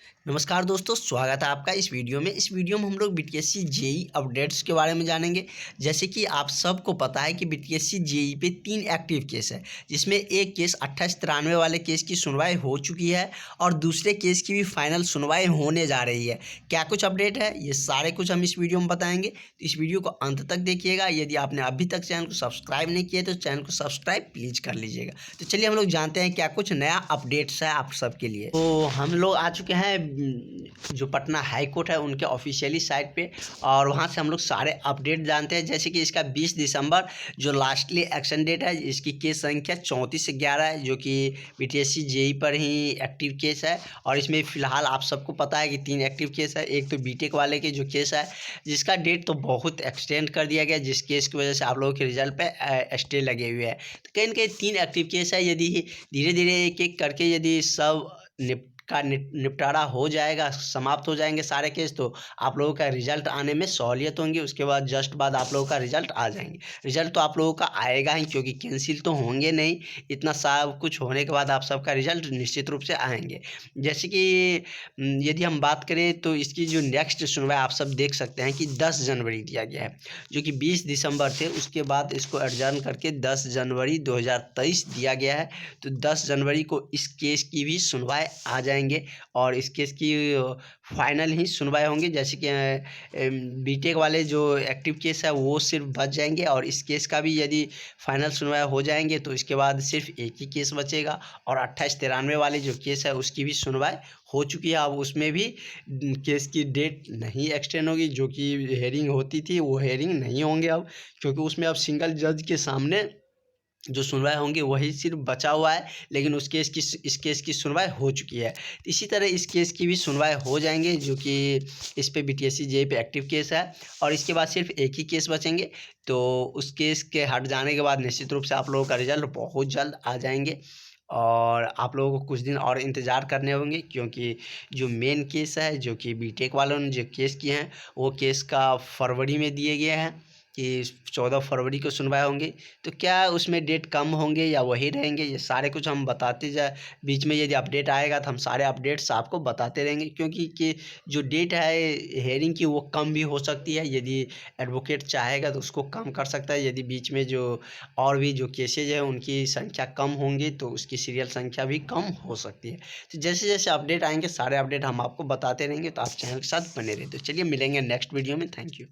नमस्कार दोस्तों, स्वागत है आपका इस वीडियो में। इस वीडियो में हम लोग बीटीएससी जेईई अपडेट्स के बारे में जानेंगे। जैसे कि आप सबको पता है कि बीटीएससी जेईई पे 3 एक्टिव केस है, जिसमें एक केस 2893 वाले केस की सुनवाई हो चुकी है और दूसरे केस की भी फाइनल सुनवाई होने जा रही है। क्या कुछ अपडेट है, ये सारे कुछ हम इस वीडियो में बताएंगे। तो इस वीडियो को अंत तक देखिएगा। यदि आपने अभी तक चैनल को सब्सक्राइब नहीं किया तो चैनल को सब्सक्राइब प्लीज़ कर लीजिएगा। तो चलिए हम लोग जानते हैं क्या कुछ नया अपडेट्स है आप सबके लिए। तो हम लोग आ चुके हैं जो पटना हाई कोर्ट है उनके ऑफिशियली साइट पे, और वहाँ से हम लोग सारे अपडेट जानते हैं। जैसे कि इसका 20 दिसंबर जो लास्टली एक्शन डेट है, इसकी केस संख्या 3411 है, जो कि बीटीएससी जेईई पर ही एक्टिव केस है। और इसमें फ़िलहाल आप सबको पता है कि 3 एक्टिव केस है। एक तो बीटेक वाले के जो केस है, जिसका डेट तो बहुत एक्सटेंड कर दिया गया, जिस केस की वजह से आप लोगों के रिजल्ट पे स्टे लगे हुए हैं। तो कहीं ना कहीं 3 एक्टिव केस है। यदि धीरे धीरे एक एक करके यदि सब निपटारा हो जाएगा, समाप्त हो जाएंगे सारे केस, तो आप लोगों का रिजल्ट आने में सहूलियत होंगी। उसके बाद जस्ट बाद आप लोगों का रिजल्ट आ जाएंगे। रिजल्ट तो आप लोगों का आएगा ही, क्योंकि कैंसिल तो होंगे नहीं। इतना सब कुछ होने के बाद आप सबका रिजल्ट निश्चित रूप से आएंगे। जैसे कि यदि हम बात करें तो इसकी जो नेक्स्ट सुनवाई आप सब देख सकते हैं कि 10 जनवरी दिया गया है, जो कि 20 दिसंबर थे। उसके बाद इसको एडजर्न करके 10 जनवरी 2023 दिया गया है। तो 10 जनवरी को इस केस की भी सुनवाई आ जाएंगे और इस केस की फाइनल ही सुनवाई होंगी। जैसे कि बीटेक वाले जो एक्टिव केस है वो सिर्फ बच जाएंगे, और इस केस का भी यदि फाइनल सुनवाई हो जाएंगे तो इसके बाद सिर्फ एक ही केस बचेगा। और 2893 वाले जो केस है उसकी भी सुनवाई हो चुकी है। अब उसमें भी केस की डेट नहीं एक्सटेंड होगी। जो कि हेयरिंग होती थी वो हेयरिंग नहीं होंगे अब, क्योंकि उसमें अब सिंगल जज के सामने जो सुनवाई होंगी वही सिर्फ बचा हुआ है। लेकिन इस केस की सुनवाई हो चुकी है। तो इसी तरह इस केस की भी सुनवाई हो जाएंगे, जो कि इस पे बीटीएससी जेईई पे एक्टिव केस है। और इसके बाद सिर्फ एक ही केस बचेंगे। तो उस केस के हट जाने के बाद निश्चित रूप से आप लोगों का रिजल्ट बहुत जल्द आ जाएंगे। और आप लोगों को कुछ दिन और इंतज़ार करने होंगे, क्योंकि जो मेन केस है, जो कि बीटेक वालों ने जो केस किए हैं, वो केस का फरवरी में दिए गए हैं कि 14 फरवरी को सुनवाई होंगी। तो क्या उसमें डेट कम होंगे या वही रहेंगे, ये सारे कुछ हम बताते जाए। बीच में यदि अपडेट आएगा तो हम सारे अपडेट्स आपको बताते रहेंगे, क्योंकि कि जो डेट है हेयरिंग की वो कम भी हो सकती है। यदि एडवोकेट चाहेगा तो उसको कम कर सकता है। यदि बीच में जो और भी जो केसेज है उनकी संख्या कम होंगी तो उसकी सीरियल संख्या भी कम हो सकती है। तो जैसे जैसे अपडेट आएंगे सारे अपडेट हम आपको बताते रहेंगे। तो आप चैनल के साथ बने रहे। तो चलिए मिलेंगे नेक्स्ट वीडियो में। Thank you.